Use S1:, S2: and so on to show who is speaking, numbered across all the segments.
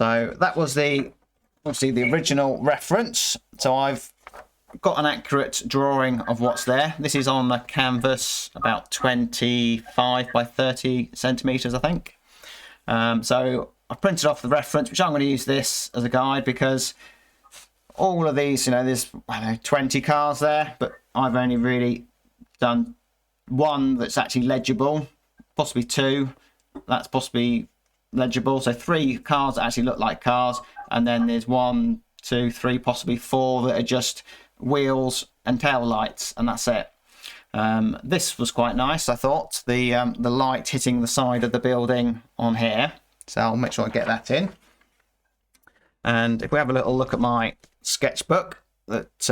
S1: So that was obviously the original reference. So I've got an accurate drawing of what's there. This is on a canvas about 25 by 30 centimeters, I think. So I printed off the reference, which I'm going to use this as a guide, because all of these, there's 20 cars there, but I've only really done one that's actually legible, possibly two that's possibly legible. So 3 cars that actually look like cars, and then there's 1, 2, 3, possibly 4 that are just wheels and tail lights, and that's it. This was quite nice, I thought, the light hitting the side of the building on here. So I'll make sure I get that in. And if we have a little look at my sketchbook, that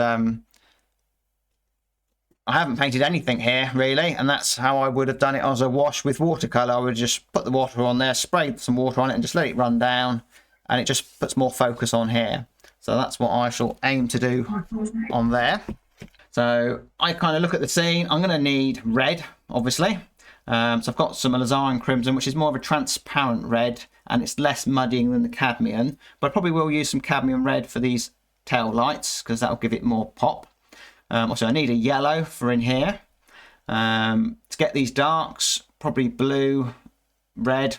S1: I haven't painted anything here really, and that's how I would have done it as a wash with watercolor. I would just put the water on there, spray some water on it, and just let it run down, and it just puts more focus on here. So that's what I shall aim to do on there. So I kind of look at the scene. I'm going to need red, obviously. So I've got some alizarin crimson, which is more of a transparent red, and it's less muddying than the cadmium. But I probably will use some cadmium red for these tail lights, because that'll give it more pop. Also, I need a yellow for in here. To get these darks, probably blue, red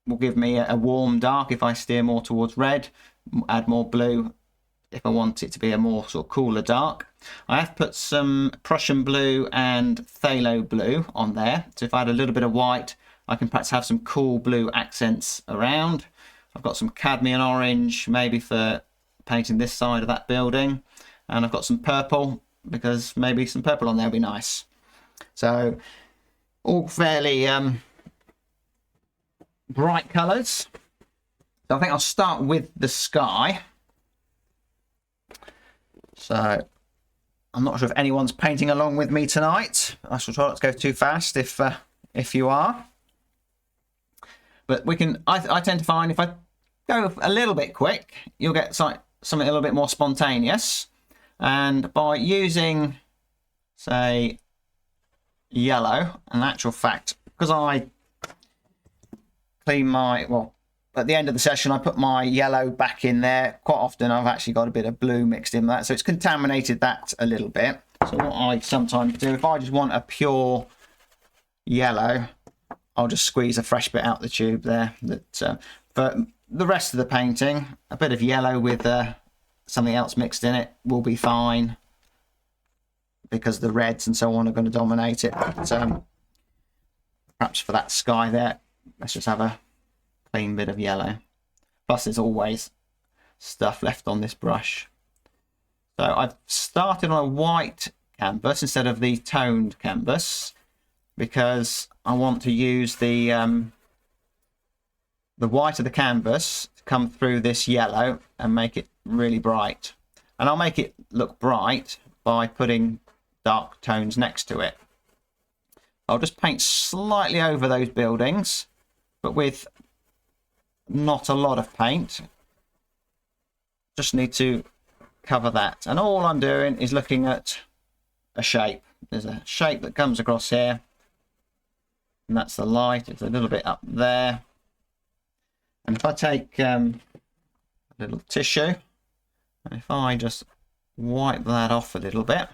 S1: will give me a warm dark if I steer more towards red. Add more blue if I want it to be a more sort of cooler dark. I have put some Prussian blue and phthalo blue on there. So if I add a little bit of white, I can perhaps have some cool blue accents around. I've got some cadmium orange, maybe for painting this side of that building. And I've got some purple, because maybe some purple on there would be nice. So all fairly bright colours. So I think I'll start with the sky. So I'm not sure if anyone's painting along with me tonight. I shall try not to go too fast if you are. But we can. I tend to find if I go a little bit quick, you'll get something a little bit more spontaneous. And by using, say, yellow, in actual fact, because I clean at the end of the session, I put my yellow back in there. Quite often, I've actually got a bit of blue mixed in with that, so it's contaminated that a little bit. So what I sometimes do, if I just want a pure yellow, I'll just squeeze a fresh bit out the tube there. For the rest of the painting, a bit of yellow with something else mixed in it will be fine, because the reds and so on are going to dominate it. But perhaps for that sky there, let's just have a clean bit of yellow. Plus there's always stuff left on this brush. So I've started on a white canvas instead of the toned canvas, because I want to use the white of the canvas to come through this yellow and make it really bright. And I'll make it look bright by putting dark tones next to it. I'll just paint slightly over those buildings, but with not a lot of paint. Just need to cover that. And all I'm doing is looking at a shape. There's a shape that comes across here, and that's the light. It's a little bit up there. And if I take a little tissue, and if I just wipe that off a little bit,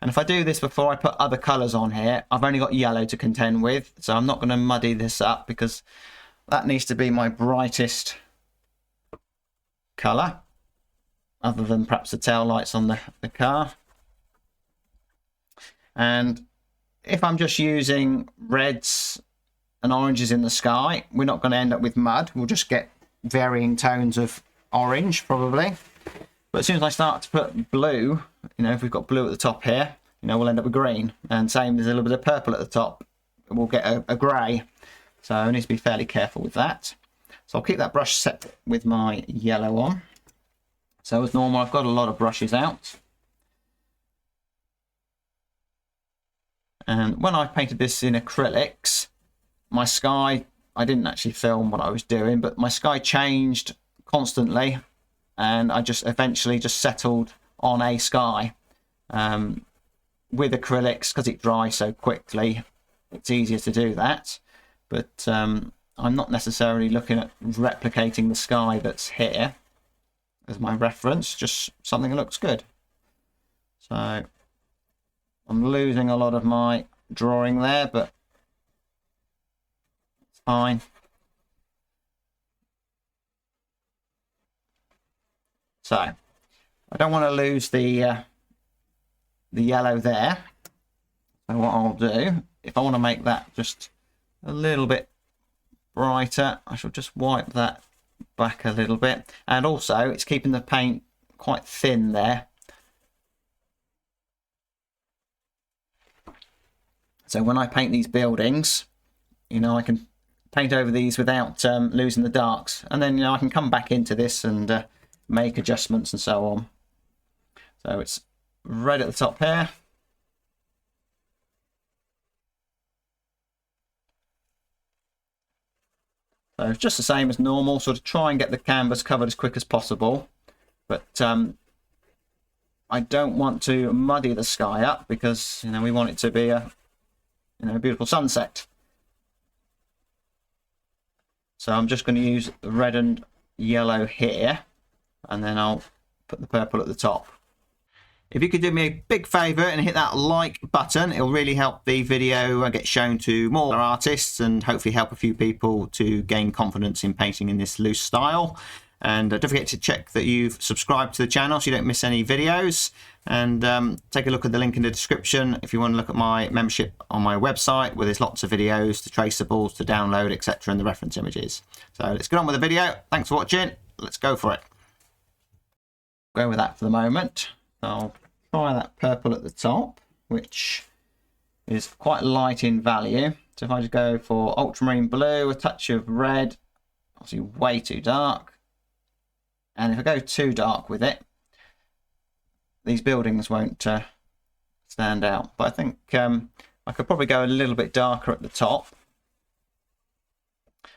S1: and if I do this before I put other colours on here, I've only got yellow to contend with, so I'm not going to muddy this up, because that needs to be my brightest colour, other than perhaps the tail lights on the car. And if I'm just using reds and oranges in the sky, we're not going to end up with mud. We'll just get varying tones of orange probably. But as soon as I start to put blue, if we've got blue at the top here, we'll end up with green. And same, there's a little bit of purple at the top, we'll get a grey. So I need to be fairly careful with that. So I'll keep that brush set with my yellow on. So as normal, I've got a lot of brushes out. And when I painted this in acrylics, my sky, I didn't actually film what I was doing, but my sky changed constantly, and I just eventually just settled on a sky. With acrylics, because it dries so quickly, it's easier to do that. But I'm not necessarily looking at replicating the sky that's here as my reference, just something that looks good. So I'm losing a lot of my drawing there, but it's fine. So I don't want to lose the yellow there. So what I'll do, if I want to make that just a little bit brighter, I shall just wipe that back a little bit. And also it's keeping the paint quite thin there. So when I paint these buildings, you know, I can paint over these without losing the darks. And then, you know, I can come back into this and make adjustments and so on. So it's red at the top here. So it's just the same as normal, sort of try and get the canvas covered as quick as possible. But I don't want to muddy the sky up because, you know, we want it to be a, you know, a beautiful sunset. So I'm just going to use the red and yellow here, and then I'll put the purple at the top. If you could do me a big favour and hit that like button, it'll really help the video get shown to more artists and hopefully help a few people to gain confidence in painting in this loose style. And don't forget to check that you've subscribed to the channel so you don't miss any videos. And take a look at the link in the description if you want to look at my membership on my website, where there's lots of videos, the traceables to download, etc., and the reference images. So let's get on with the video. Thanks for watching. Let's go for it. Go with that for the moment. I'll try that purple at the top, which is quite light in value. So if I just go for ultramarine blue, a touch of red, obviously way too dark. And if I go too dark with it, these buildings won't stand out. But I think I could probably go a little bit darker at the top.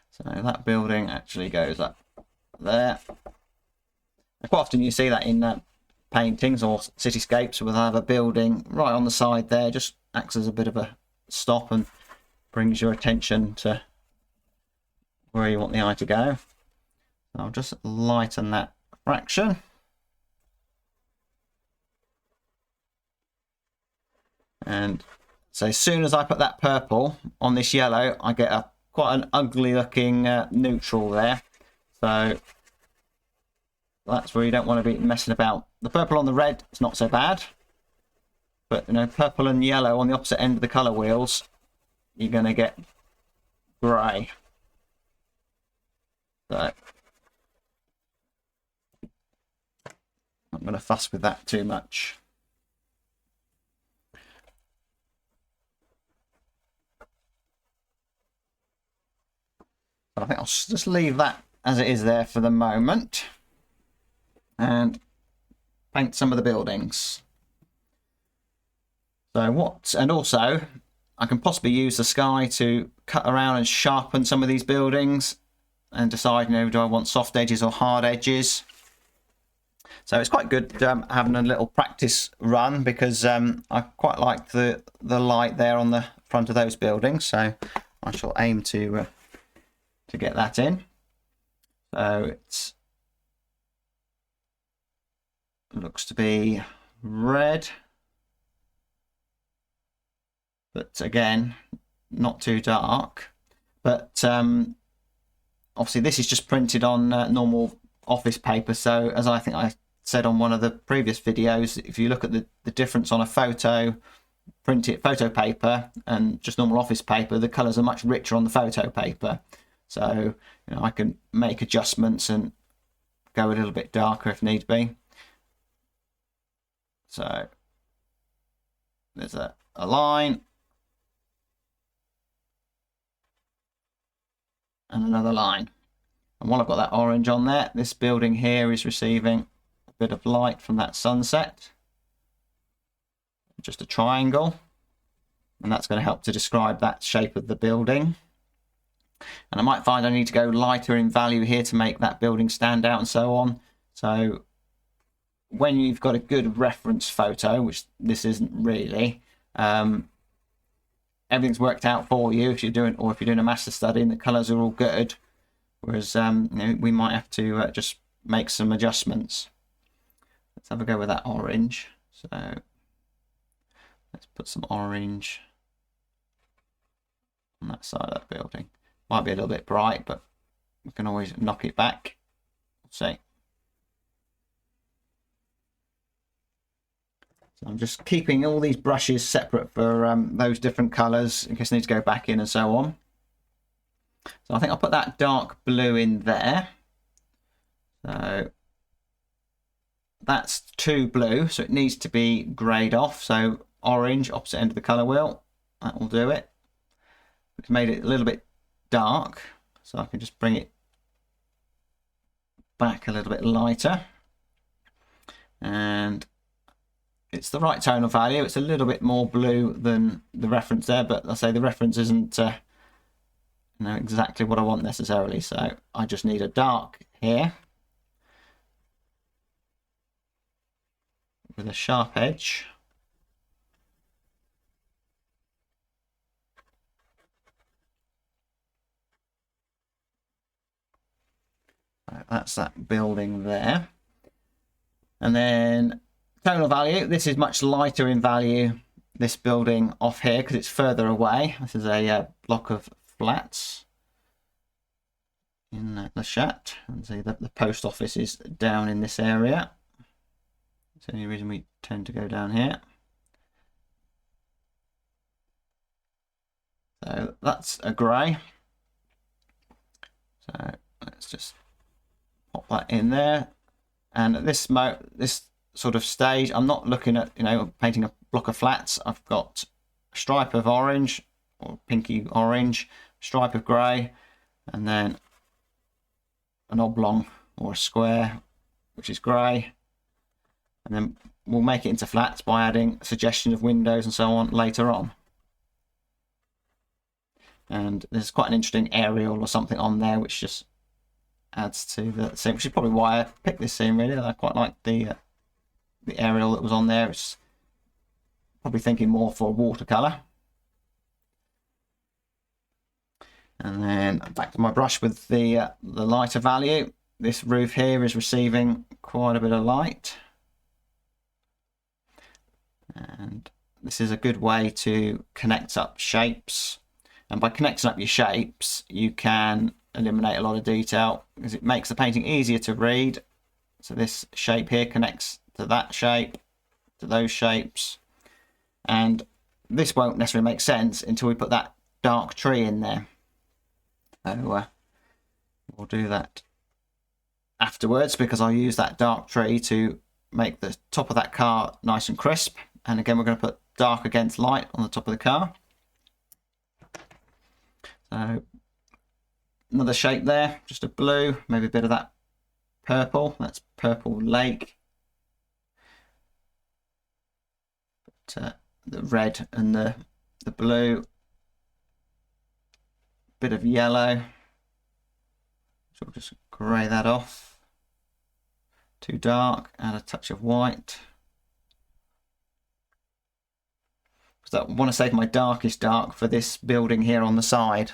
S1: So that building actually goes up there. And quite often you see that in paintings or cityscapes where they have a building right on the side there, just acts as a bit of a stop and brings your attention to where you want the eye to go. I'll just lighten that fraction. And so as soon as I put that purple on this yellow, I get a quite an ugly looking neutral there. So that's where you don't want to be messing about. The purple on the red is not so bad, but you know, purple and yellow on the opposite end of the color wheels, you're going to get grey. So I'm not going to fuss with that too much. But I think I'll just leave that as it is there for the moment and paint some of the buildings. So and also I can possibly use the sky to cut around and sharpen some of these buildings and decide, you know, do I want soft edges or hard edges? So it's quite good having a little practice run, because I quite like the light there on the front of those buildings. So I shall aim to get that in. So it looks to be red, but again, not too dark. But obviously this is just printed on normal office paper. So as I think I said on one of the previous videos, if you look at the difference on a photo paper and just normal office paper, the colours are much richer on the photo paper. So, you know, I can make adjustments and go a little bit darker if need be. So there's a line and another line. And while I've got that orange on there, this building here is receiving a bit of light from that sunset. Just a triangle. And that's going to help to describe that shape of the building. And I might find I need to go lighter in value here to make that building stand out and so on. So when you've got a good reference photo, which this isn't really, everything's worked out for you if you're doing a master study and the colours are all good. Whereas we might have to just make some adjustments. Let's have a go with that orange. So let's put some orange on that side of that building. Might be a little bit bright, but we can always knock it back. Let's see. So I'm just keeping all these brushes separate for those different colours in case I need to go back in and so on. So I think I'll put that dark blue in there. So that's too blue, so it needs to be greyed off. So orange, opposite end of the colour wheel, that will do it. We've made it a little bit dark, so I can just bring it back a little bit lighter. And it's the right tonal value. It's a little bit more blue than the reference there, but I say the reference isn't exactly what I want necessarily. So I just need a dark here with a sharp edge. That's that building there. And then tonal value, this is much lighter in value, this building off here, because it's further away. This is a block of flats in the Chat. And see that the post office is down in this area. That's the only reason we tend to go down here. So that's a grey. So let's just pop that in there. And at this sort of stage, I'm not looking at painting a block of flats. I've got a stripe of orange or pinky orange, stripe of grey, and then an oblong or a square which is grey, and then we'll make it into flats by adding a suggestion of windows and so on later on. And there's quite an interesting aerial or something on there which just adds to the scene, which is probably why I picked this scene really. I quite like the aerial that was on there. It's probably thinking more for watercolor. And then back to my brush with the lighter value. This roof here is receiving quite a bit of light, and this is a good way to connect up shapes. And by connecting up your shapes, you can eliminate a lot of detail because it makes the painting easier to read. So this shape here connects to that shape, to those shapes, and this won't necessarily make sense until we put that dark tree in there. So we'll do that afterwards, because I'll use that dark tree to make the top of that car nice and crisp. And again, we're going to put dark against light on the top of the car. So another shape there, just a blue, maybe a bit of that purple. That's Purple Lake. But, the red and the blue. Bit of yellow. So we'll just grey that off. Too dark, add a touch of white. Because I want to save my darkest dark for this building here on the side.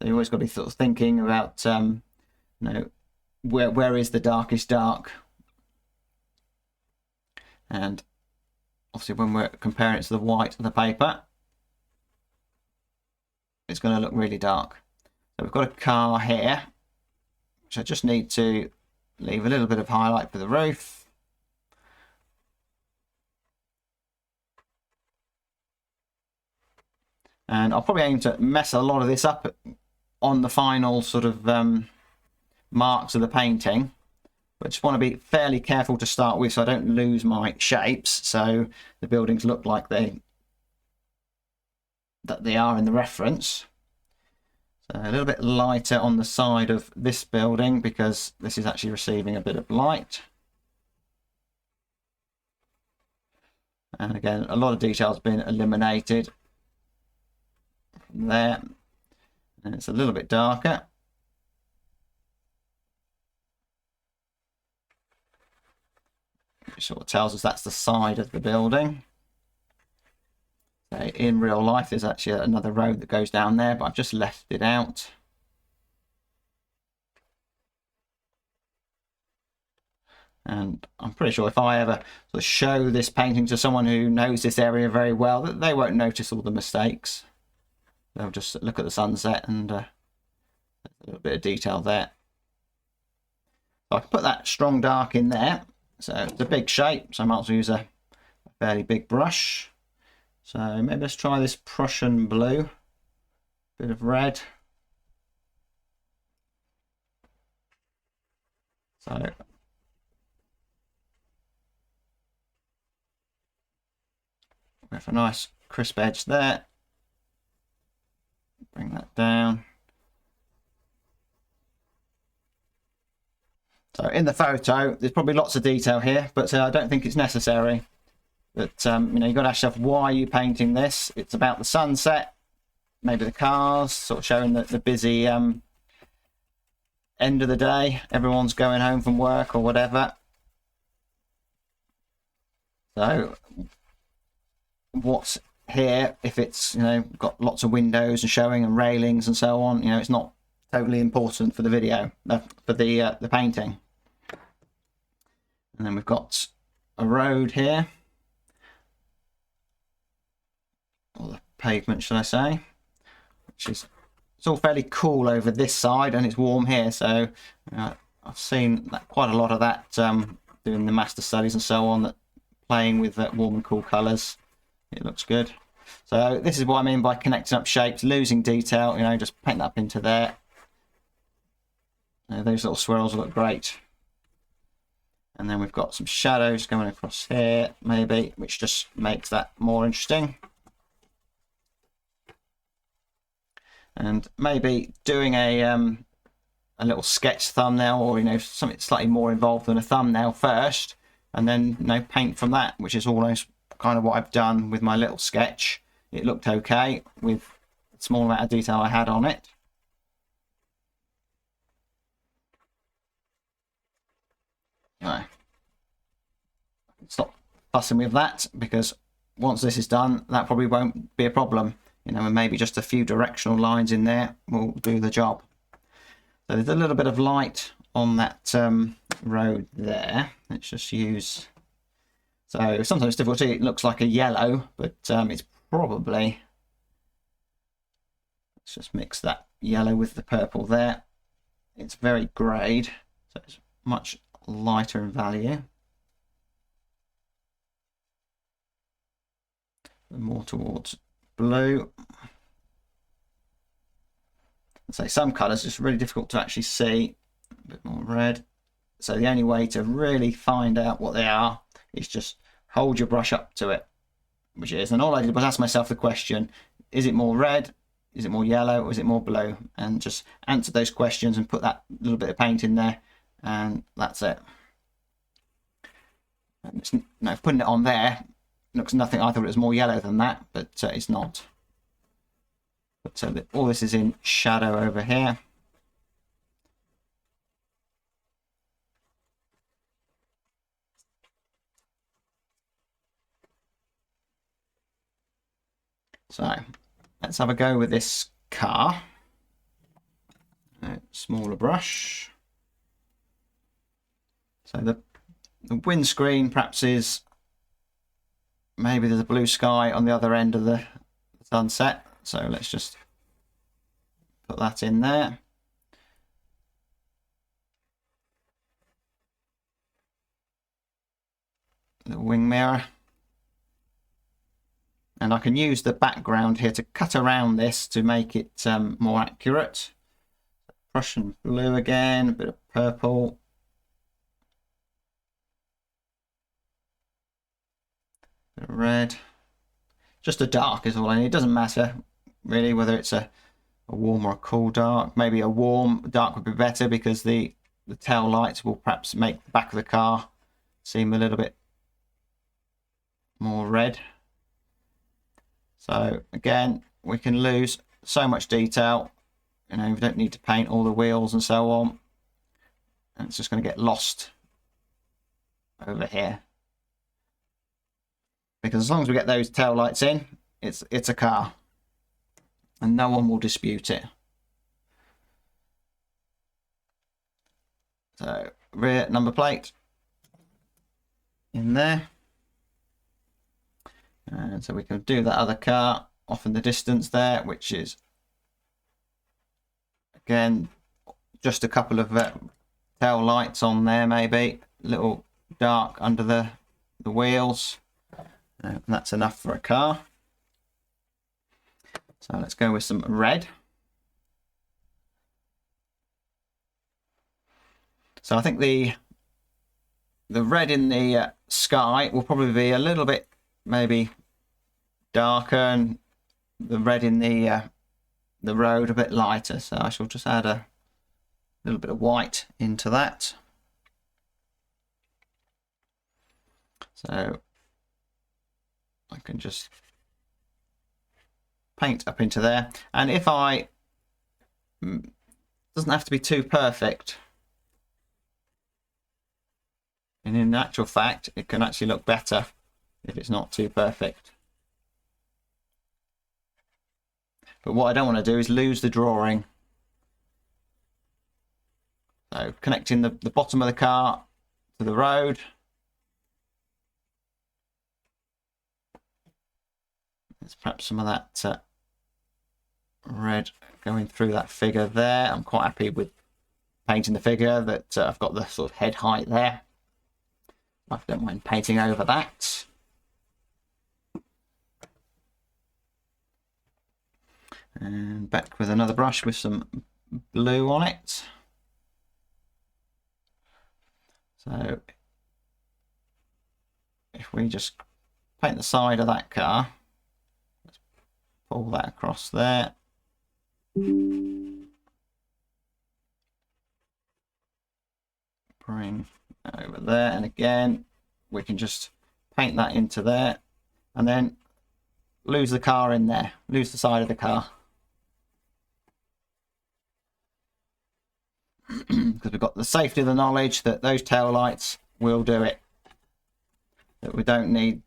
S1: So you always got to be sort of thinking about, where is the darkest dark? And obviously when we're comparing it to the white of the paper, it's going to look really dark. So we've got a car here, which I just need to leave a little bit of highlight for the roof. And I'll probably aim to mess a lot of this up on the final sort of marks of the painting. But I just want to be fairly careful to start with so I don't lose my shapes, so the buildings look like they are in the reference. So a little bit lighter on the side of this building because this is actually receiving a bit of light. And again, a lot of detail has been eliminated from there. And it's a little bit darker. Which sort of tells us that's the side of the building. So Okay, in real life there's actually another road that goes down there, but I've just left it out. And I'm pretty sure if I ever sort of show this painting to someone who knows this area very well, that they won't notice all the mistakes. They'll just look at the sunset and a little bit of detail there. So I can put that strong dark in there. So it's a big shape, so I might as well use a fairly big brush. So maybe let's try this Prussian blue, bit of red. So we have a nice crisp edge there. Bring that down. So in the photo, there's probably lots of detail here, but I don't think it's necessary. But you know, you've got to ask yourself, why are you painting this? It's about the sunset, maybe the cars, sort of showing the busy end of the day. Everyone's going home from work or whatever. So what's here, if it's, you know, got lots of windows and showing and railings and so on, you know, it's not totally important for the video, for the painting. And then we've got a road here, or the pavement, should I say, which is, it's all fairly cool over this side and it's warm here. So I've seen quite a lot of that doing the master studies and so on, that playing with warm and cool colours. It looks good. So this is what I mean by connecting up shapes, losing detail. You know, just paint that up into there. Those little swirls look great. And then we've got some shadows going across here, maybe, which just makes that more interesting. And maybe doing a little sketch thumbnail, or, you know, something slightly more involved than a thumbnail first, and then, you know, paint from that, which is almost kind of what I've done with my little sketch. It looked okay with the small amount of detail I had on it. Right. Stop fussing with that, because once this is done, that probably won't be a problem. You know, and maybe just a few directional lines in there will do the job. So there's a little bit of light on that road there. Let's just use, so sometimes it's difficult to see, it looks like a yellow, but it's probably, let's just mix that yellow with the purple there. It's very greyed, so it's much lighter in value. More towards blue. So some colours it's really difficult to actually see. A bit more red. So the only way to really find out what they are is just hold your brush up to it, which it is. And all I did was ask myself the question, is it more red, is it more yellow, or is it more blue? And just answer those questions and put that little bit of paint in there, and that's it. And it's, no, putting it on there looks nothing. I thought it was more yellow than that, but it's not. But all this is in shadow over here. So let's have a go with this car. Smaller brush. So the windscreen perhaps is, maybe there's a blue sky on the other end of the sunset. So let's just put that in there. The wing mirror. And I can use the background here to cut around this to make it more accurate. Prussian blue again, a bit of purple. A bit of red. Just a dark is all I need. It doesn't matter really whether it's a warm or a cool dark. Maybe a warm dark would be better, because the tail lights will perhaps make the back of the car seem a little bit more red. So again, we can lose so much detail. You know, we don't need to paint all the wheels and so on. And it's just going to get lost over here. Because as long as we get those tail lights in, it's a car, and no one will dispute it. So rear number plate in there, and so we can do that other car off in the distance there, which is again just a couple of tail lights on there, maybe a little dark under the wheels, and that's enough for a car. So let's go with some red. So I think the red in the sky will probably be a little bit maybe darker, and the red in the road a bit lighter. So I shall just add a little bit of white into that. So I can just paint up into there, and if I doesn't have to be too perfect. And in actual fact, it can actually look better if it's not too perfect. But what I don't want to do is lose the drawing. So connecting the bottom of the car to the road. There's perhaps some of that red going through that figure there. I'm quite happy with painting the figure that I've got the sort of head height there. I don't mind painting over that. And back with another brush with some blue on it. So if we just paint the side of that car, let's pull that across there. Bring over there, and again we can just paint that into there, and then lose the car in there, lose the side of the car, because we've got the safety of the knowledge that those tail lights will do it, that we don't need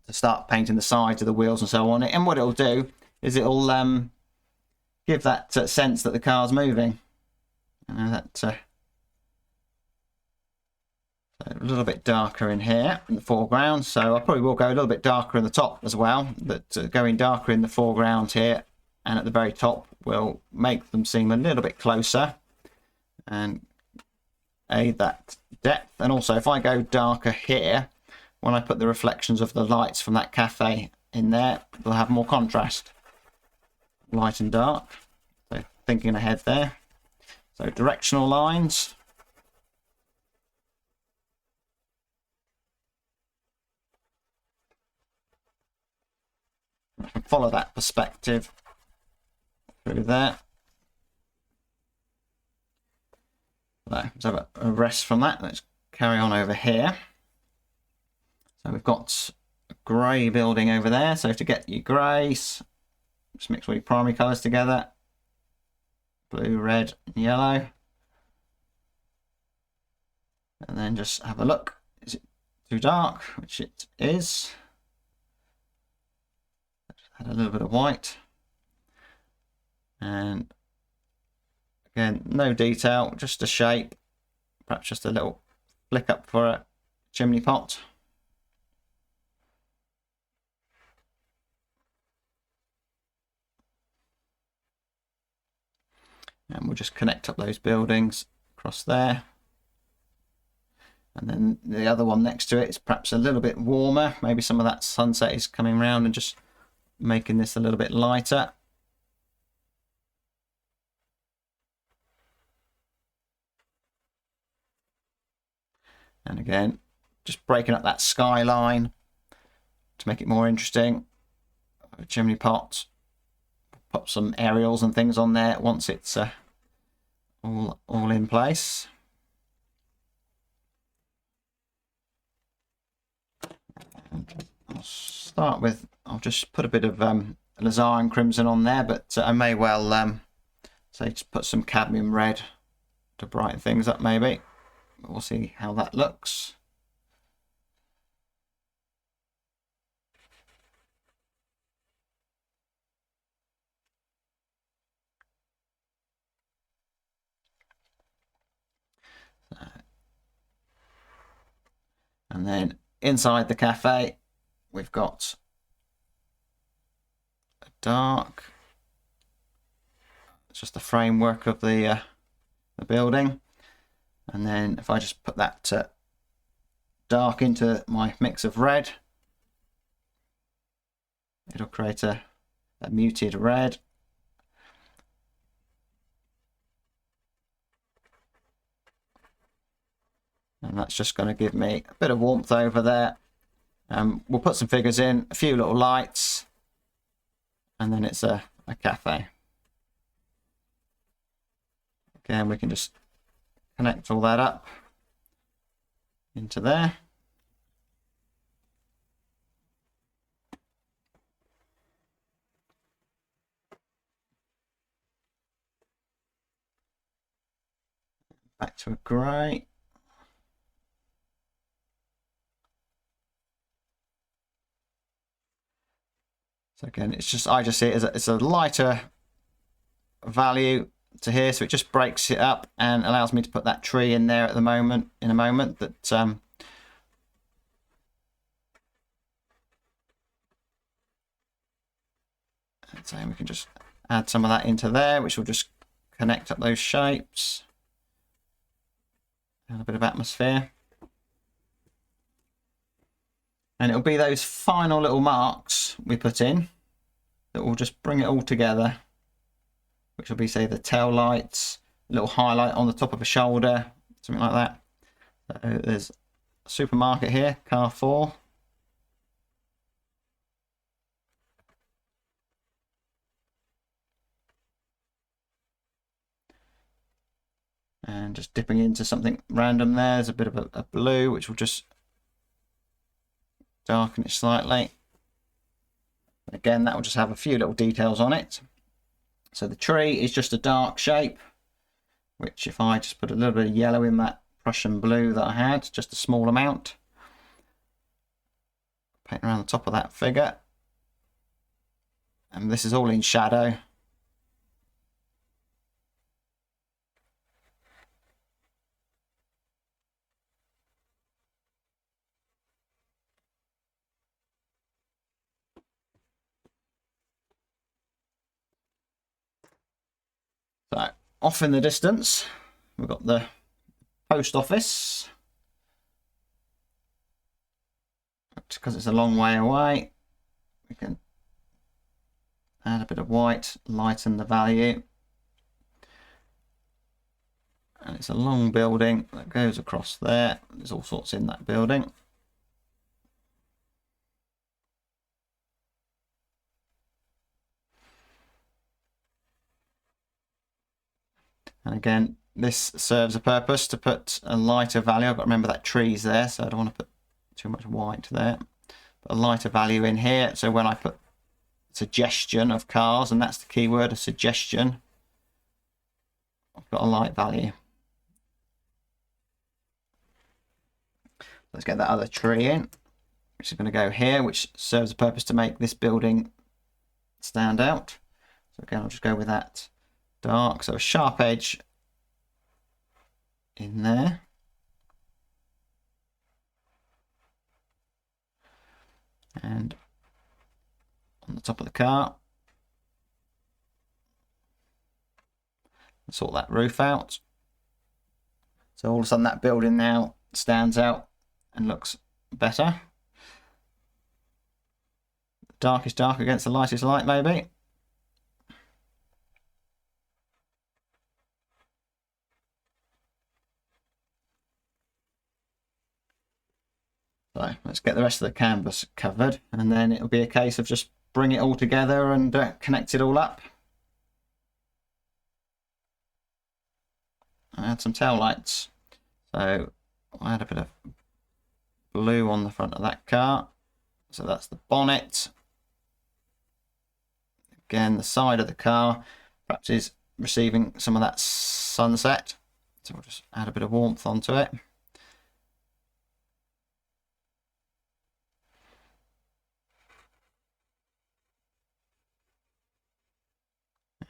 S1: to start painting the sides of the wheels and so on. And what it'll do is it'll give that sense that the car's moving. That a little bit darker in here in the foreground, so I probably will go a little bit darker in the top as well, but going darker in the foreground here and at the very top will make them seem a little bit closer and aid that depth. And also if I go darker here, when I put the reflections of the lights from that cafe in there, they'll have more contrast, light and dark. So thinking ahead there. So directional lines. I can follow that perspective through there. Let's have a rest from that. Let's carry on over here. So we've got a grey building over there. So to get your greys, just mix all your primary colours together. Blue, red, and yellow. And then just have a look. Is it too dark? Which it is. Add a little bit of white, and again no detail, just a shape, perhaps just a little flick up for a chimney pot. And we'll just connect up those buildings across there, and then the other one next to it is perhaps a little bit warmer, maybe some of that sunset is coming around and just making this a little bit lighter. And again, just breaking up that skyline to make it more interesting. A chimney pot, pop some aerials and things on there once it's all in place. And I'll start with, I'll just put a bit of alizarin crimson on there, but I may well say just put some cadmium red to brighten things up maybe. We'll see how that looks. And then inside the cafe, we've got a dark. It's just the framework of the building. And then if I just put that dark into my mix of red, it'll create a muted red. And that's just going to give me a bit of warmth over there. We'll put some figures in, a few little lights, and then it's a cafe. Again, we can just connect all that up into there. Back to a grey. So again, it's just, I just see it as it's a lighter value to here, so it just breaks it up and allows me to put that tree in there at the moment, in a moment, that so we can just add some of that into there, which will just connect up those shapes. Add a bit of atmosphere. And it'll be those final little marks we put in that will just bring it all together, which will be, say, the tail lights, a little highlight on the top of a shoulder, something like that. So there's a supermarket here, Carrefour. And just dipping into something random there. There's a bit of a blue, which will just darken it slightly. Again, that will just have a few little details on it. So the tree is just a dark shape, which if I just put a little bit of yellow in that Prussian blue that I had, just a small amount, paint around the top of that figure. And this is all in shadow. So off in the distance, we've got the post office. Because it's a long way away, we can add a bit of white, lighten the value. And it's a long building that goes across there. There's all sorts in that building. And again, this serves a purpose to put a lighter value. I've got to remember that tree's there, so I don't want to put too much white there. But a lighter value in here, so when I put suggestion of cars, and that's the key word, a suggestion, I've got a light value. Let's get that other tree in, which is going to go here, which serves a purpose to make this building stand out. So again, I'll just go with that dark, so a sharp edge in there. And on the top of the car, sort that roof out. So all of a sudden that building now stands out and looks better. Dark is dark against the lightest light, maybe. So let's get the rest of the canvas covered, and then it'll be a case of just bring it all together and connect it all up. Add some tail lights. So I'll add a bit of blue on the front of that car. So that's the bonnet. Again, the side of the car perhaps is receiving some of that sunset. So we'll just add a bit of warmth onto it.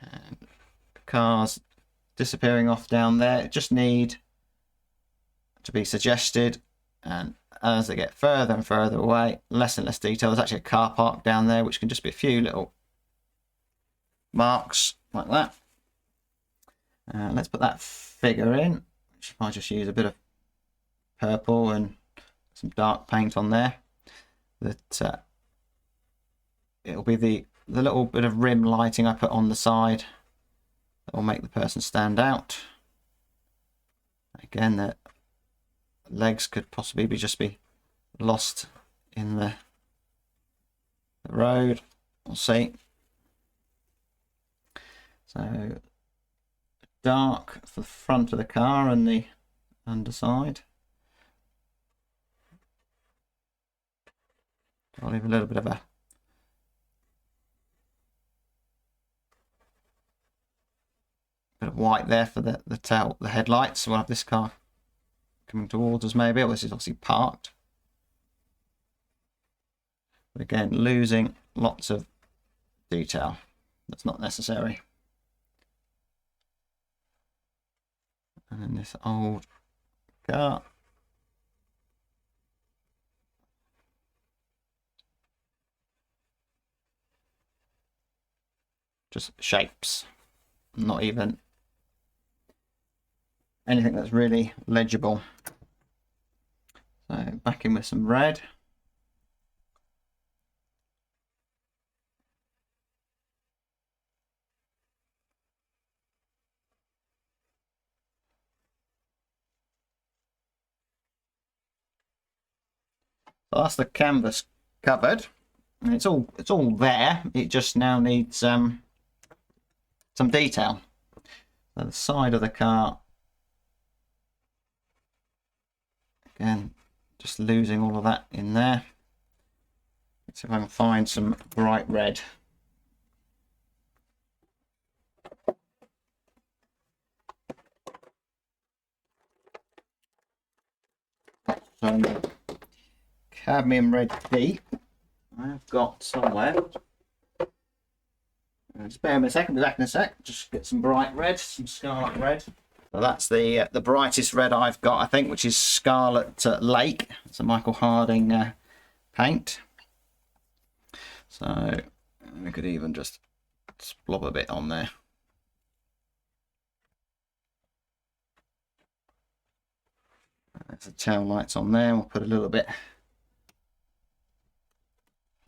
S1: And the car's disappearing off down there. It just need to be suggested and as they get further and further away, less and less detail. There's actually a car park down there, which can just be a few little marks like that. Let's put that figure in, which I just use a bit of purple and some dark paint on there. That it'll be the little bit of rim lighting I put on the side that will make the person stand out. Again, the legs could possibly just be lost in the road. We'll see. So dark for the front of the car and the underside. I'll leave a little bit of a bit of white there for the tail, the headlights. We'll have this car coming towards us maybe. This is obviously parked. But again, losing lots of detail that's not necessary. And then this old car. Just shapes, not even anything that's really legible. So back in with some red. So that's the canvas covered. And it's all there. It just now needs some detail. So the side of the car, again, just losing all of that in there. Let's see if I can find some bright red. Some cadmium red deep I've got somewhere. Just bear with me a second, be back in a sec. Just get some bright red, some scarlet red. So that's the brightest red I've got, I think, which is Scarlet Lake. It's a Michael Harding paint. So we could even just blob a bit on there. There's the tail lights on there. We'll put a little bit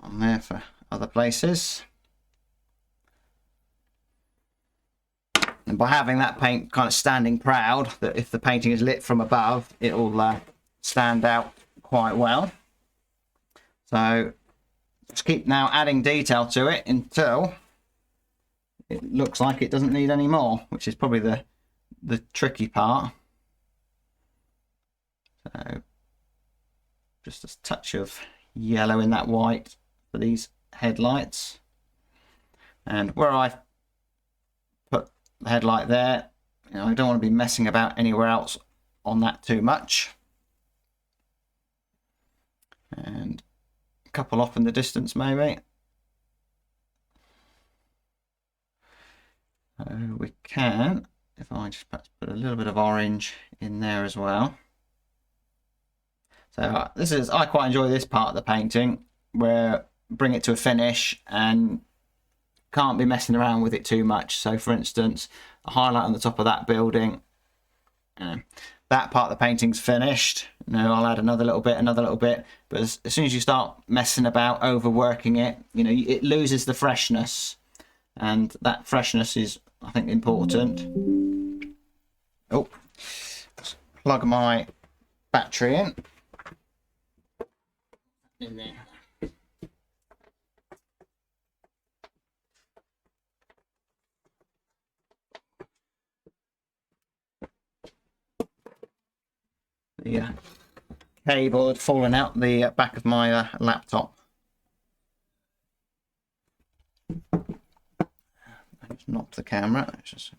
S1: on there for other places. And by having that paint kind of standing proud, that if the painting is lit from above, it will stand out quite well. So just keep now adding detail to it until it looks like it doesn't need any more, which is probably the tricky part. So just a touch of yellow in that white for these headlights. And where I've put the headlight there, you know, I don't want to be messing about anywhere else on that too much. And a couple off in the distance maybe. So we can, if I just perhaps put a little bit of orange in there as well. So I quite enjoy this part of the painting, where bring it to a finish and can't be messing around with it too much. So for instance, a highlight on the top of that building, that part of the painting's finished. I'll add another little bit, but as soon as you start messing about, overworking it, it loses the freshness, and that freshness is, I think, important. Oh, let's plug my battery in there. The cable had fallen out the back of my laptop. I just knocked the camera. Let's just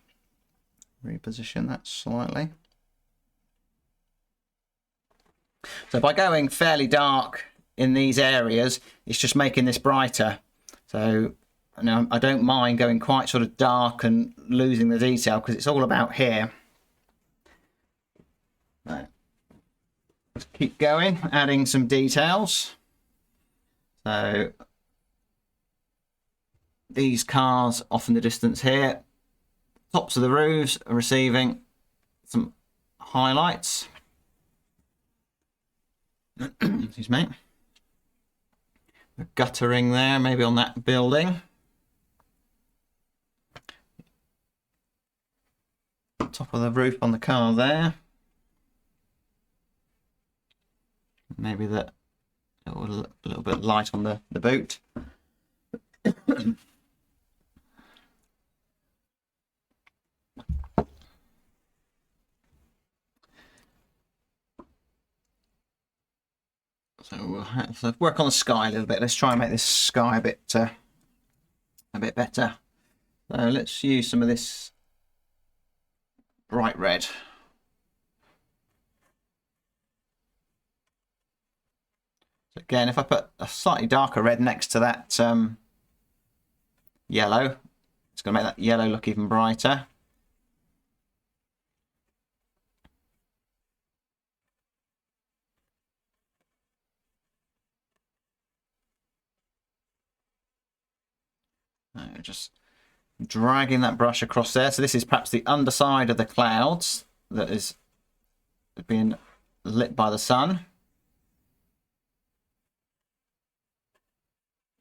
S1: reposition that slightly. So by going fairly dark in these areas, it's just making this brighter. So now I don't mind going quite sort of dark and losing the detail, because it's all about here. Right. keep going, adding some details. So these cars off in the distance here, tops of the roofs are receiving some highlights. Excuse me. A guttering there, maybe on that building. Top of the roof on the car there. Maybe that a little bit light on the boot. So we'll have to work on the sky a little bit. Let's try and make this sky a bit better. So let's use some of this bright red. So again, if I put a slightly darker red next to that yellow, it's going to make that yellow look even brighter. Just dragging that brush across there. So this is perhaps the underside of the clouds that is being lit by the sun.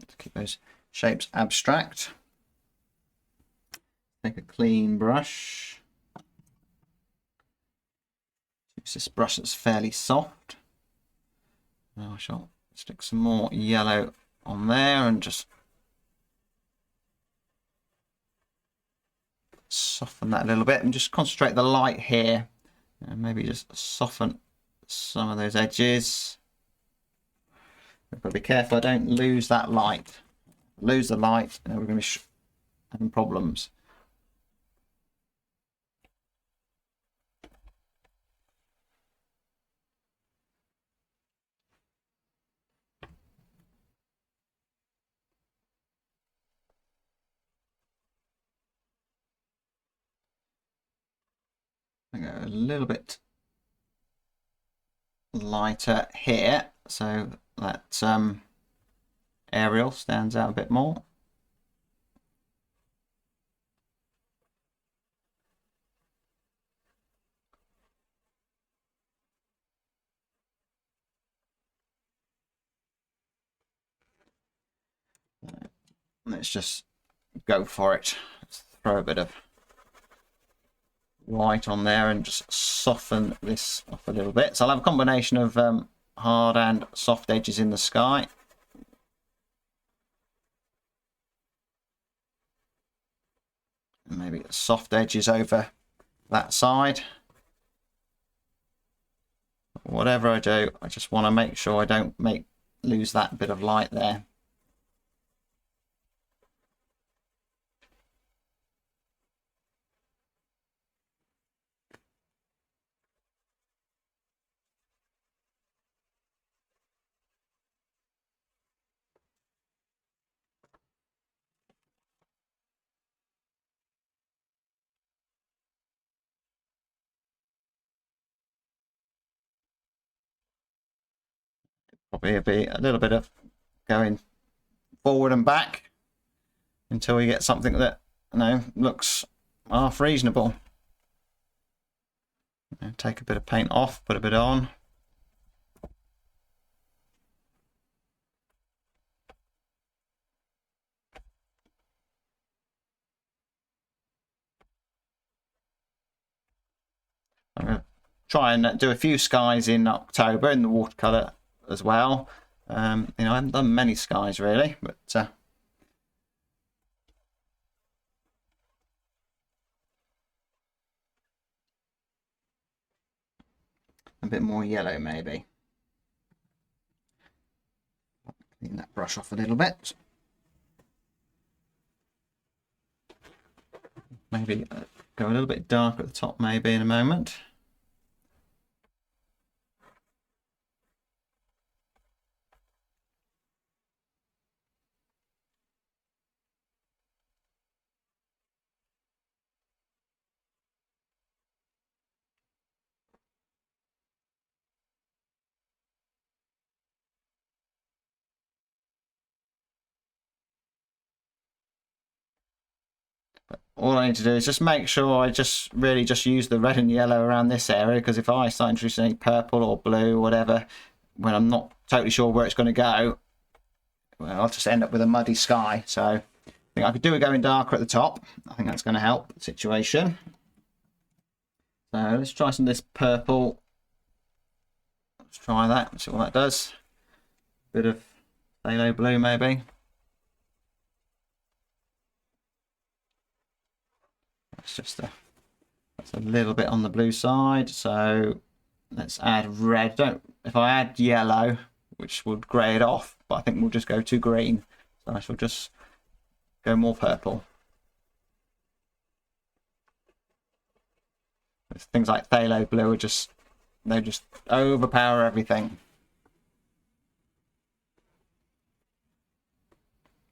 S1: To keep those shapes abstract. Take a clean brush. Use this brush that's fairly soft. Now I shall stick some more yellow on there and just soften that a little bit and just concentrate the light here and maybe just soften some of those edges. I've got to be careful I don't lose that light. Lose the light and we're going to be having problems. I go a little bit lighter here so that aerial stands out a bit more. Let's just go for it. Let's throw a bit of white on there and just soften this off a little bit. So I'll have a combination of hard and soft edges in the sky. And maybe soft edges over that side. Whatever I do, I just want to make sure I don't lose that bit of light there. Probably be a little bit of going forward and back until we get something that looks half reasonable. Take a bit of paint off, put a bit on. I'm going to try and do a few skies in October in the watercolor as well. I haven't done many skies really, but a bit more yellow maybe. Clean that brush off a little bit. Maybe go a little bit dark at the top maybe in a moment. all I need to do is just make sure I just really just use the red and yellow around this area, because if I start introducing purple or blue or whatever, when I'm not totally sure where it's going to go, well, I'll just end up with a muddy sky. So I think I could do with going darker at the top. I think that's going to help the situation. So let's try some of this purple. Let's try that, see what that does. Bit of phthalo blue maybe. It's just that's a little bit on the blue side. So let's add red. If I add yellow, which would grey it off, but I think we'll just go to green. So I shall just go more purple. Things like phthalo blue are they just overpower everything.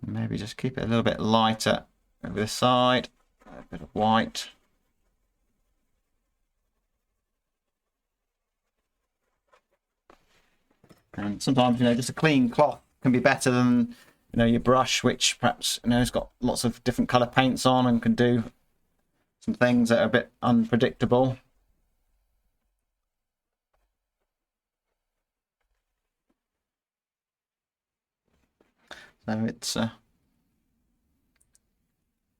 S1: Maybe just keep it a little bit lighter over this side. A bit of white. And sometimes, just a clean cloth can be better than, your brush, which perhaps, has got lots of different colour paints on and can do some things that are a bit unpredictable. So it's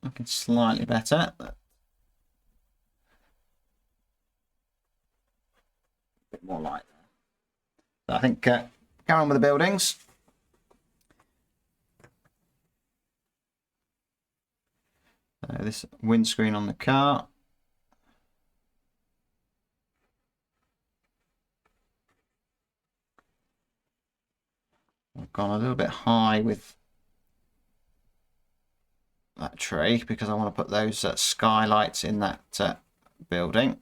S1: looking slightly better. A bit more light there. So I think carry on with the buildings. So this windscreen on the car. I've gone a little bit high with that tree because I want to put those skylights in that building.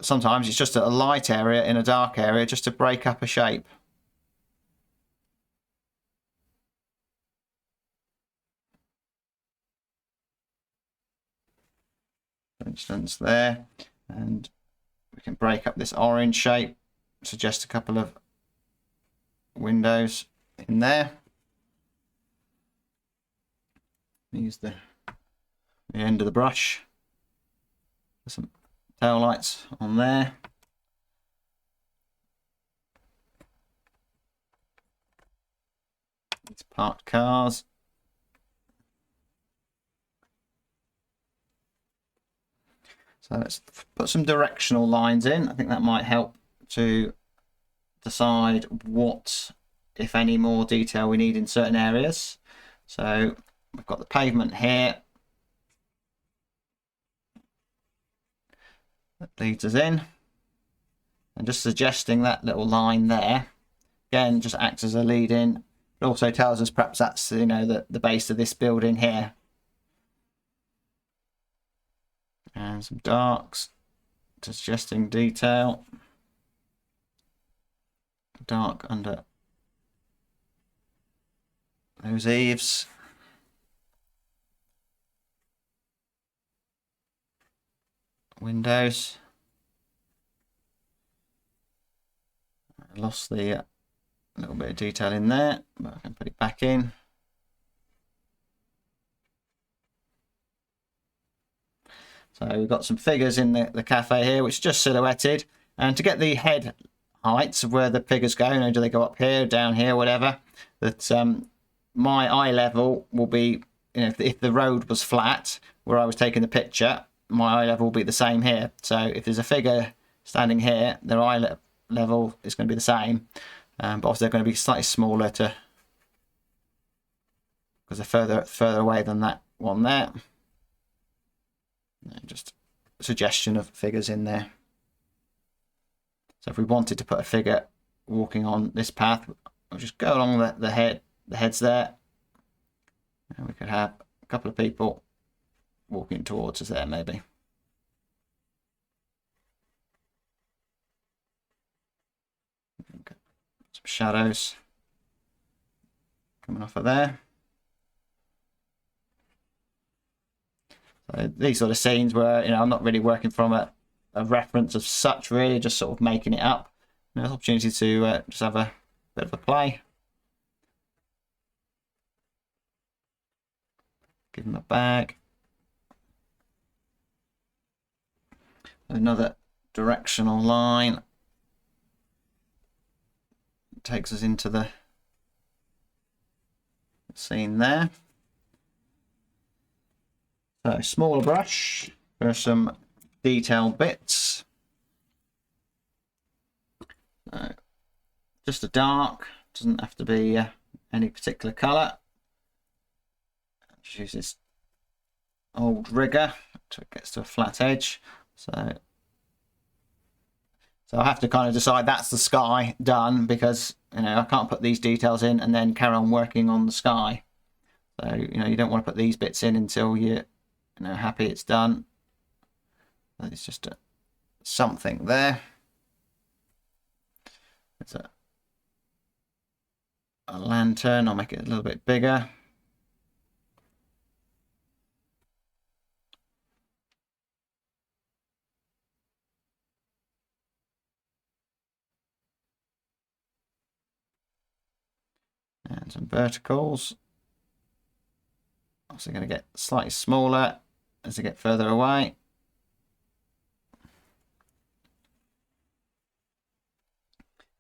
S1: Sometimes it's just a light area in a dark area just to break up a shape. For instance there, and we can break up this orange shape, suggest a couple of windows in there. Use the end of the brush for some tail lights on there. These parked cars. So let's put some directional lines in. I think that might help to decide what, if any, more detail we need in certain areas. So we've got the pavement here that leads us in, and just suggesting that little line there again just acts as a lead in. It also tells us perhaps that's the base of this building here. And some darks, suggesting detail. Dark under those eaves. Windows. I lost the little bit of detail in there, but I can put it back in. So we've got some figures in the cafe here, which is just silhouetted. And to get the head heights of where the figures go, do they go up here, down here, whatever, that my eye level will be, if the road was flat where I was taking the picture, my eye level will be the same here. So if there's a figure standing here, their eye level is going to be the same. But obviously they're going to be slightly smaller because they're further away than that one there. Just a suggestion of figures in there. So if we wanted to put a figure walking on this path, we'll just go along the heads there, and we could have a couple of people walking towards us there maybe. Okay. Some shadows coming off of there. So these sort of scenes where I'm not really working from a reference of such, really just sort of making it up. There's opportunity to just have a bit of a play. give him a bag. Another directional line takes us into the scene there. So smaller brush for some detailed bits. Just a dark, doesn't have to be any particular colour. Just use this old rigger until it gets to a flat edge. So I have to kind of decide that's the sky done, because I can't put these details in and then carry on working on the sky. So you don't want to put these bits in until you're happy it's done. It's just something there. It's a lantern. I'll make it a little bit bigger. And some verticals. Also going to get slightly smaller as I get further away.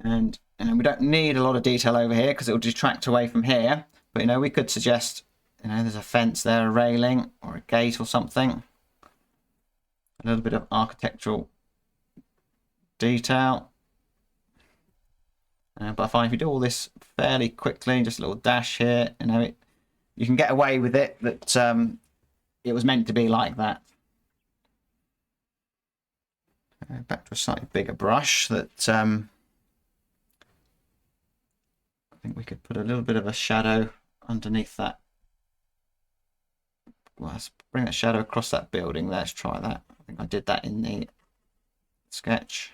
S1: And we don't need a lot of detail over here because it will detract away from here. But we could suggest there's a fence there, a railing or a gate or something. A little bit of architectural detail. But I find if you do all this fairly quickly, just a little dash here, you can get away with it that it was meant to be like that. Back to a slightly bigger brush that I think we could put a little bit of a shadow underneath that. Well, let's bring that shadow across that building. Let's try that. I think I did that in the sketch.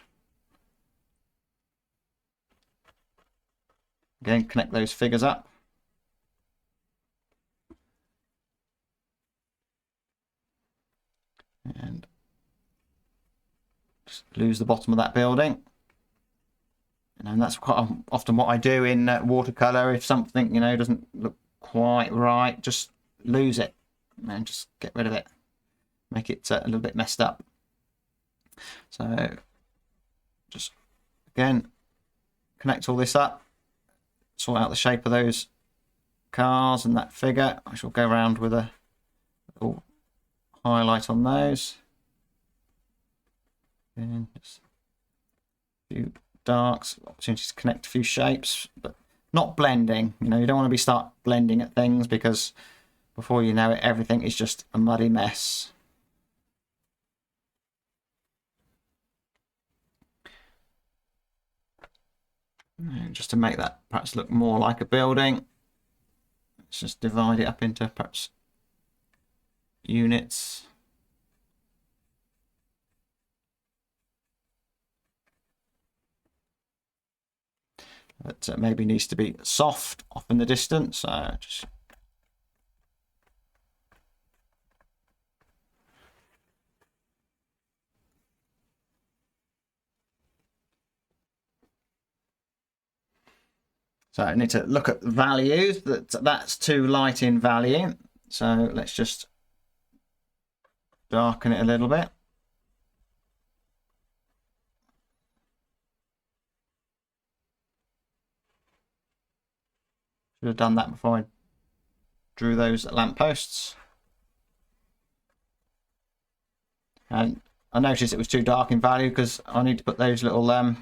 S1: Again, connect those figures up. And just lose the bottom of that building. And that's quite often what I do in watercolor. If something, doesn't look quite right, just lose it and just get rid of it. Make it a little bit messed up. So just, again, connect all this up. Sort out the shape of those cars and that figure. I shall go around with a little highlight on those. And just a few darks, opportunities to connect a few shapes, but not blending. You don't want to start blending at things, because before you know it, everything is just a muddy mess. And just to make that perhaps look more like a building, let's just divide it up into perhaps units. That maybe needs to be soft off in the distance. So I need to look at values. That's too light in value. So let's just darken it a little bit. Should have done that before I drew those lampposts. And I noticed it was too dark in value because I need to put those little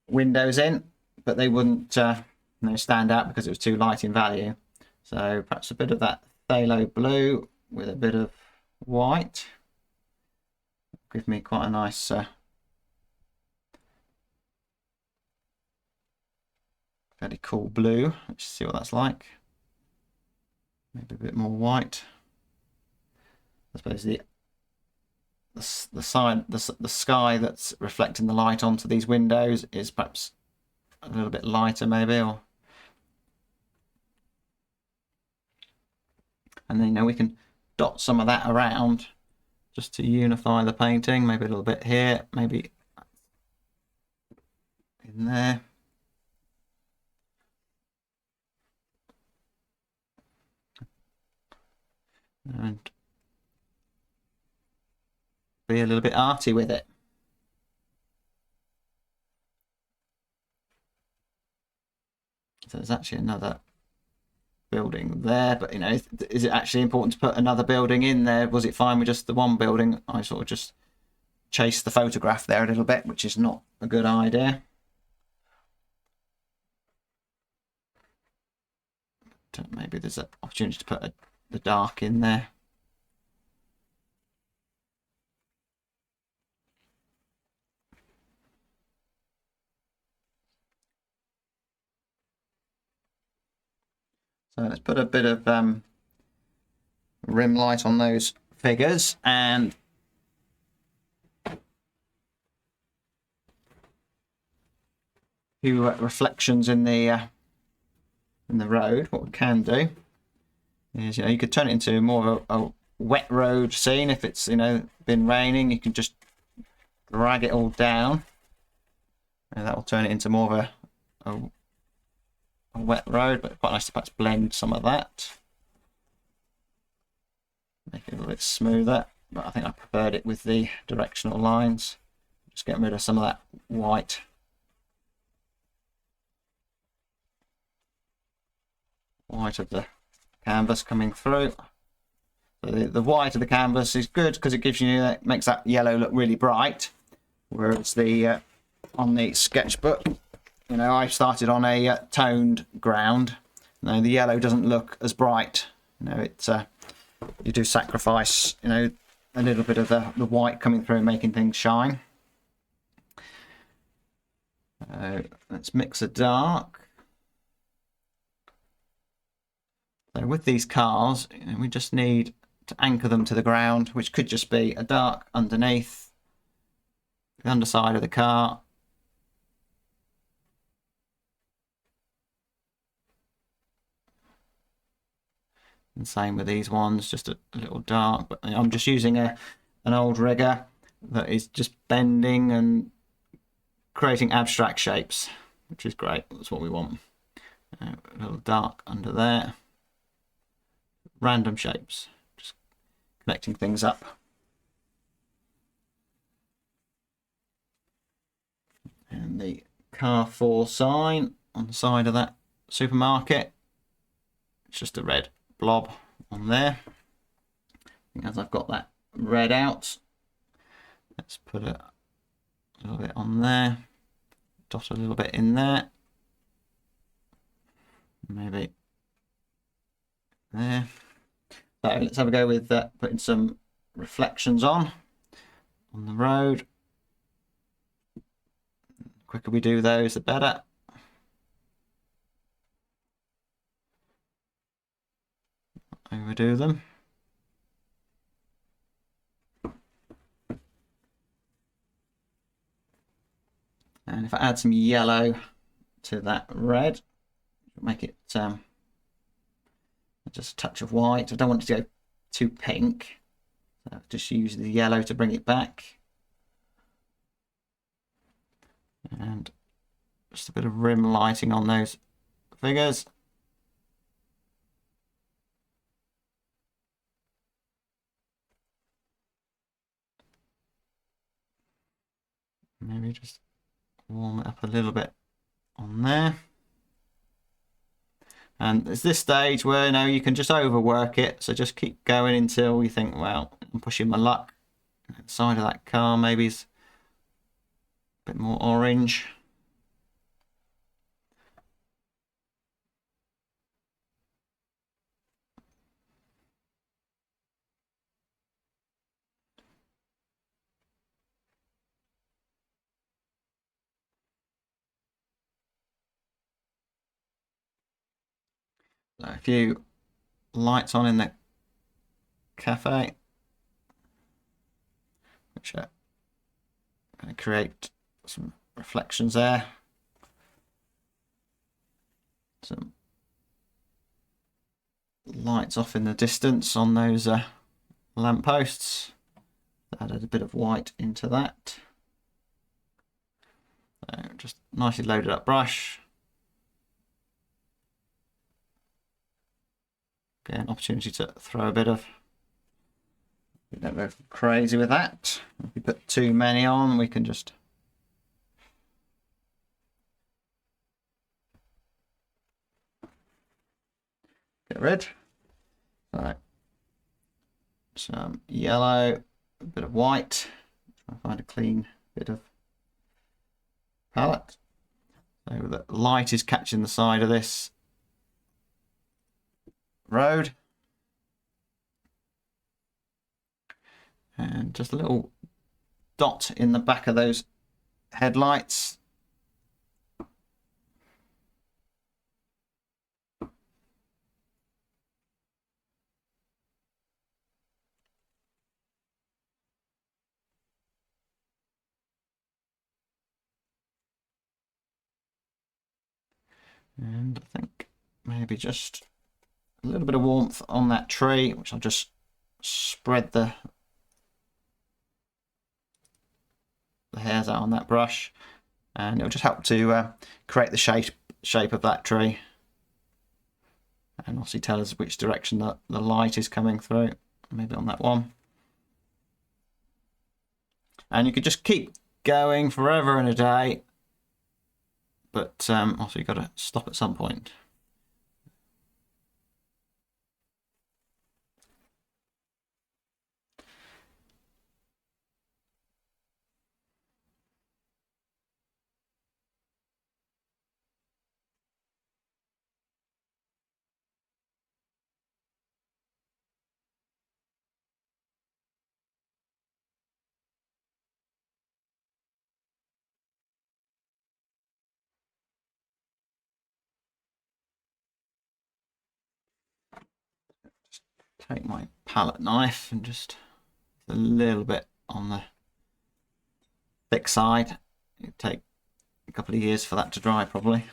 S1: windows in, but they wouldn't stand out because it was too light in value. So perhaps a bit of that phthalo blue with a bit of white. Give me quite a nice fairly cool blue. Let's see what that's like. Maybe a bit more white. I suppose the sky that's reflecting the light onto these windows is perhaps a little bit lighter, maybe, or and then we can dot some of that around just to unify the painting. Maybe a little bit here, maybe in there. and be a little bit arty with it. So there's actually another building there, but you know, is it actually important to put another building in there? Was it fine with just the one building? I sort of just chased the photograph there a little bit, which is not a good idea. Maybe there's an opportunity to put the dark in there. So let's put a bit of rim light on those figures and a few reflections in the road. What we can do is, you could turn it into more of a wet road scene. If it's, been raining, you can just drag it all down, and that will turn it into more of a wet road. But quite nice to perhaps blend some of that, make it a little bit smoother. But I think I preferred it with the directional lines, just getting rid of some of that white. White of the canvas coming through. So the white of the canvas is good because it gives you, it makes that yellow look really bright, whereas the on the sketchbook, I started on a toned ground. The yellow doesn't look as bright. You do sacrifice a little bit of the white coming through and making things shine. Let's mix a dark. So with these cars, we just need to anchor them to the ground, which could just be a dark underneath the underside of the car. And same with these ones, just a little dark. But I'm just using an old rigger that is just bending and creating abstract shapes, which is great. That's what we want. A little dark under there. Random shapes, just connecting things up. And the Carrefour sign on the side of that supermarket, it's just a red blob on there. As I've got that red out, let's put a little bit on there, dot a little bit in there, maybe there. So let's have a go with putting some reflections on the road. The quicker we do those, the better. Overdo them. And if I add some yellow to that red, make it just a touch of white. I don't want it to go too pink, so just use the yellow to bring it back. And just a bit of rim lighting on those figures. Maybe just warm it up a little bit on there. And it's this stage where you can just overwork it, so just keep going until you think, well, I'm pushing my luck. The side of that car maybe is a bit more orange. So a few lights on in the cafe, which are going to create some reflections there. Some lights off in the distance on those lampposts. Added a bit of white into that. So just nicely loaded up brush. Again, opportunity to throw a bit of Don't go crazy with that. If we put too many on, we can just get rid. Right. Some yellow, a bit of white. Try and find a clean bit of palette. So the light is catching the side of this road. And just a little dot in the back of those headlights. And I think maybe just a little bit of warmth on that tree, which I'll just spread the hairs out on that brush, and it'll just help to create the shape of that tree, and obviously tell us which direction the light is coming through. Maybe on that one. And you could just keep going forever and a day, but also you've got to stop at some point. Take my palette knife and just a little bit on the thick side. It'd take a couple of years for that to dry probably.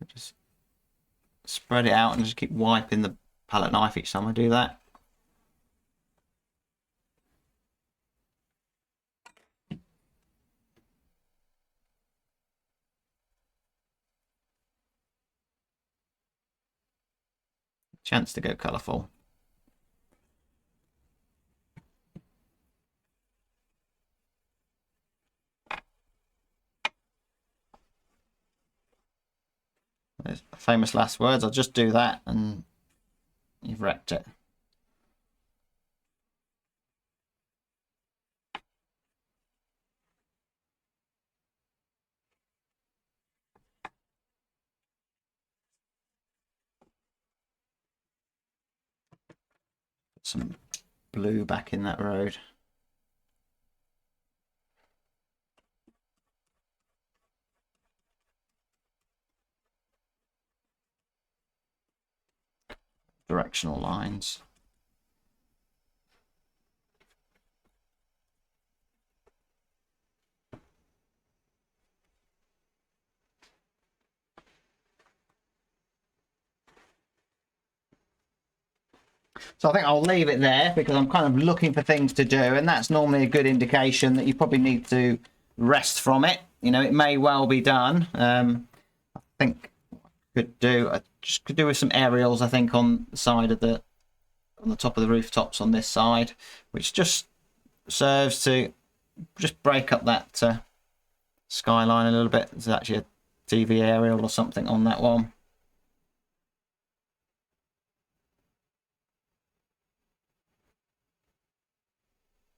S1: Just spread it out and just keep wiping the palette knife each time I do that. Chance to go colourful. Those famous last words. I'll just do that and you've wrecked it. Put some blue back in that road. Directional lines. So I think I'll leave it there because I'm kind of looking for things to do, and that's normally a good indication that you probably need to rest from it. You know, it may well be done. I think I just could do with some aerials, I think, on the side of on the top of the rooftops on this side, which just serves to just break up that skyline a little bit. There's actually a TV aerial or something on that one.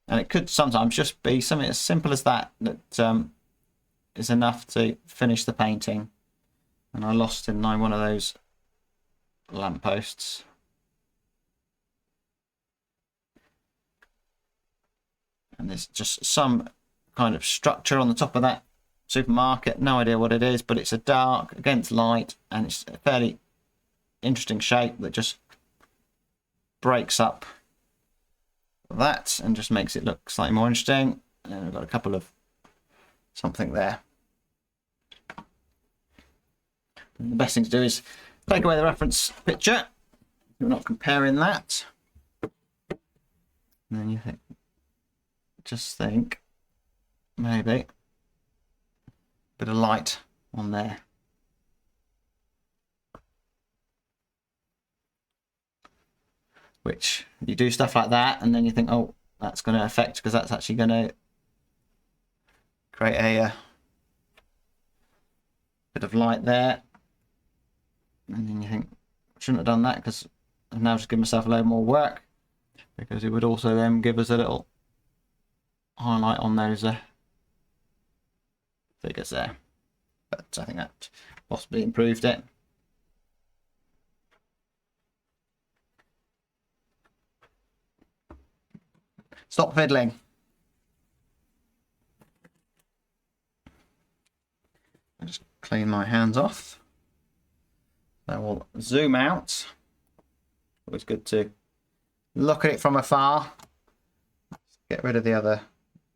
S1: And it could sometimes just be something as simple as that is enough to finish the painting. And I lost in one of those lampposts. And there's just some kind of structure on the top of that supermarket. No idea what it is, but it's a dark against light, and it's a fairly interesting shape that just breaks up that and just makes it look slightly more interesting. And we've got a couple of something there. And the best thing to do is take away the reference picture. We're not comparing that. And then you just think maybe a bit of light on there. which you do stuff like that and then you think, oh, that's going to affect, because that's actually going to create a bit of light there, and then you think, I shouldn't have done that because I've now just given myself a load more work, because it would also then give us a little highlight on those figures there. But I think that possibly improved it. Stop fiddling. I'll just clean my hands off. So we'll zoom out. Always good to look at it from afar. Get rid of the other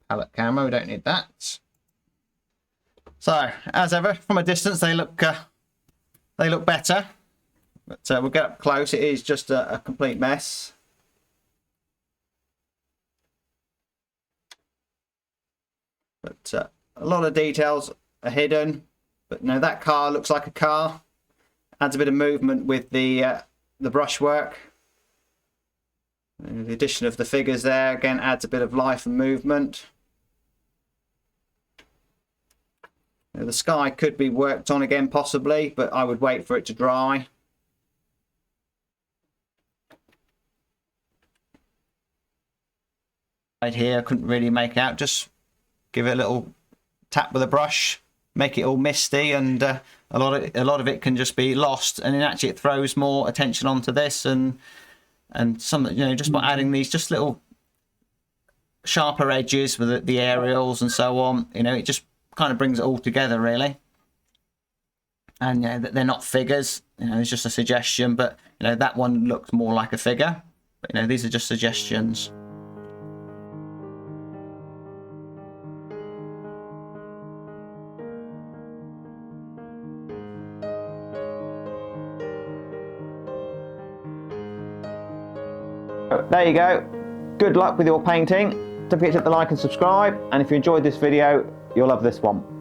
S1: palette camera, we don't need that. So, as ever, from a distance they look better. But we'll get up close, it is just a complete mess. But a lot of details are hidden. But no, that car looks like a car. Adds a bit of movement with the brushwork. And the addition of the figures there again adds a bit of life and movement. Now, the sky could be worked on again possibly, but I would wait for it to dry. Right here I couldn't really make out, just give it a little tap with a brush, make it all misty, and a lot of it can just be lost, and then actually it throws more attention onto this, and some, you know, just by adding these just little sharper edges with the aerials and so on, you know, it just kind of brings it all together really. And you know, they're not figures, you know, it's just a suggestion, but you know, that one looks more like a figure, but you know, these are just suggestions. There you go. Good luck with your painting. Don't forget to hit the like and subscribe, and if you enjoyed this video, you'll love this one.